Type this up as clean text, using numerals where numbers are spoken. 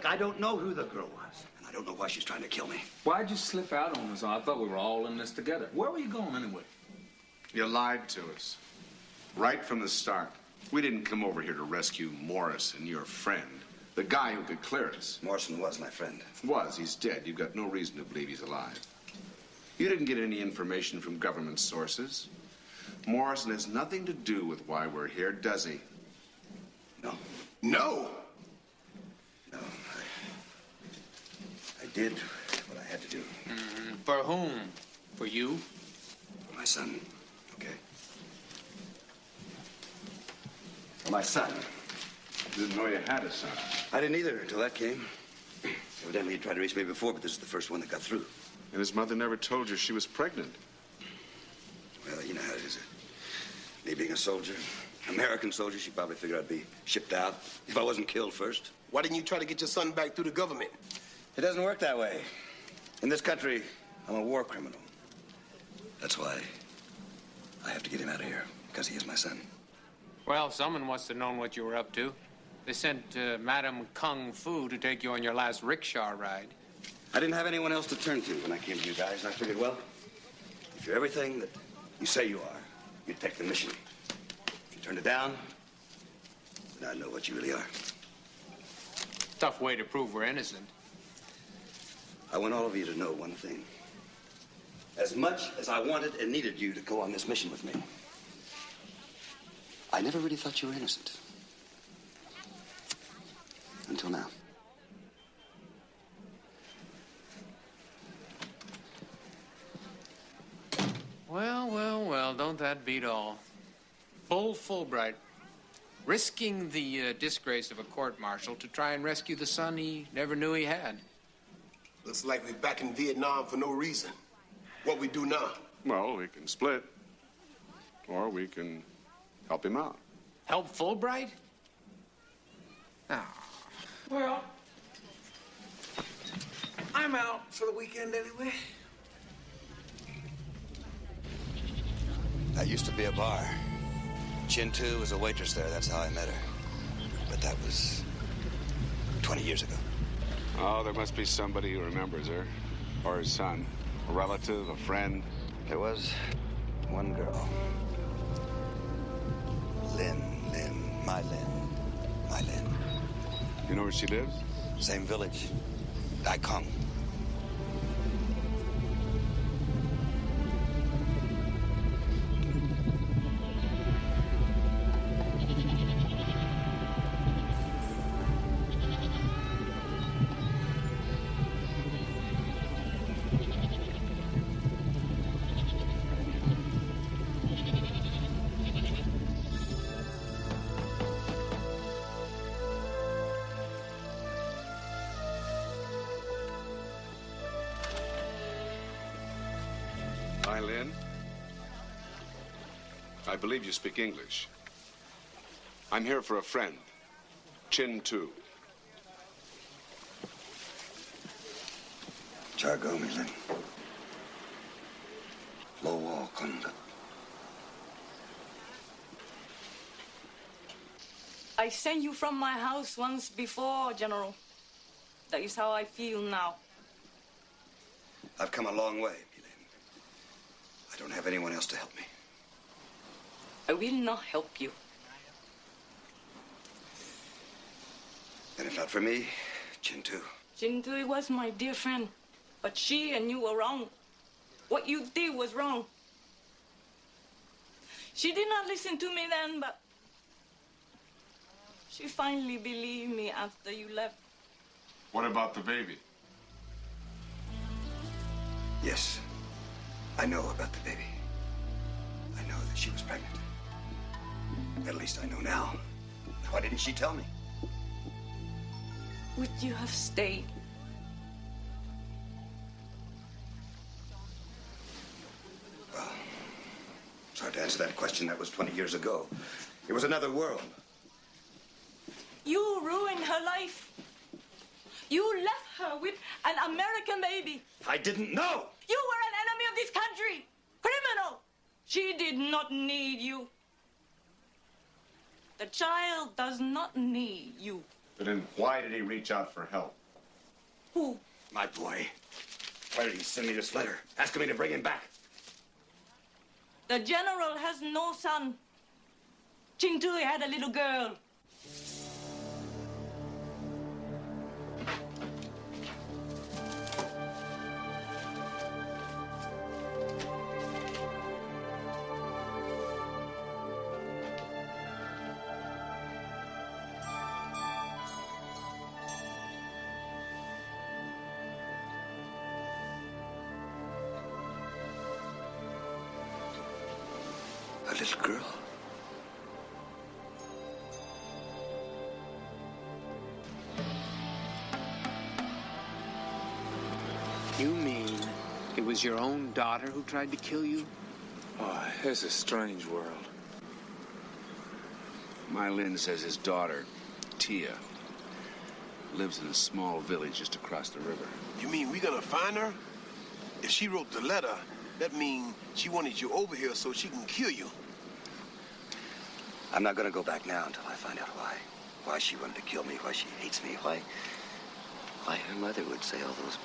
Look, I don't know who the girl was, and I don't know why she's trying to kill me. Why'd you slip out on us? I thought we were all in this together. Where were you going anyway? You lied to us. Right from the start. We didn't come over here to rescue Morrison, your friend. The guy who could clear us. Morrison was my friend. Was. He's dead. You've got no reason to believe he's alive. You didn't get any information from government sources. Morrison has nothing to do with why we're here, does he? No. No! No. I did what I had to do. For whom? For you? For my son. Okay? For my son. Didn't know you had a son. I didn't either until that came. Evidently, he tried to reach me before, but this is the first one that got through. And his mother never told you she was pregnant. Well, you know how it is. Me being a soldier, American soldier, she probably figured I'd be shipped out if I wasn't killed first. Why didn't you try to get your son back through the government? It doesn't work that way. In this country, I'm a war criminal. That's why I have to get him out of here, because he is my son. Well, someone must have known what you were up to. They sent Madame Kung Fu to take you on your last rickshaw ride. I didn't have anyone else to turn to when I came to you guys, and I figured, well, if you're everything that you say you are, you'd take the mission. If you turned it down, then I'd know what you really are. Tough way to prove we're innocent. I want all of you to know one thing. As much as I wanted and needed you to go on this mission with me, I never really thought you were innocent. Until now. Well, don't that beat all? Bull Fulbright, risking the disgrace of a court-martial to try and rescue the son he never knew he had. Looks like we're back in Vietnam for no reason. What we do now? Well, we can split. Or we can help him out. Help Fulbright? Oh. Well, I'm out for the weekend anyway. That used to be a bar. Chin Tu was a waitress there. That's how I met her. But that was 20 years ago. Oh, there must be somebody who remembers her. Or his son. A relative, a friend. There was one girl. Lynn. My Lynn. You know where she lives? Same village. Dai Kong. Lynn, I believe you speak English. I'm here for a friend, Chin Tu. Jargo, mi Lynn. Low wall conduct. I sent you from my house once before, General. That is how I feel now. I've come a long way. I don't have anyone else to help me. I will not help you. And if not for me, Chin Tu. Chin Tu was my dear friend, but she and you were wrong. What you did was wrong. She did not listen to me then, but she finally believed me after you left. What about the baby? Yes. I know about the baby. I know that she was pregnant. At least I know now. Why didn't she tell me? Would you have stayed? Well, it's hard to answer that question. That was 20 years ago. It was another world. You ruined her life. You left her with an American baby. I didn't know. You were an enemy of this country. Criminal. She did not need you. The child does not need you. But then why did he reach out for help? Who? My boy. Why did he send me this letter? Asking me to bring him back. The general has no son. Chingtui had a little girl. A little girl? You mean it was your own daughter who tried to kill you? Oh, it's a strange world. My Lin says his daughter, Tia, lives in a small village just across the river. You mean we gonna find her? If she wrote the letter, that means she wanted you over here so she can kill you. I'm not gonna go back now until I find out why. Why she wanted to kill me, why she hates me, why her mother would say all those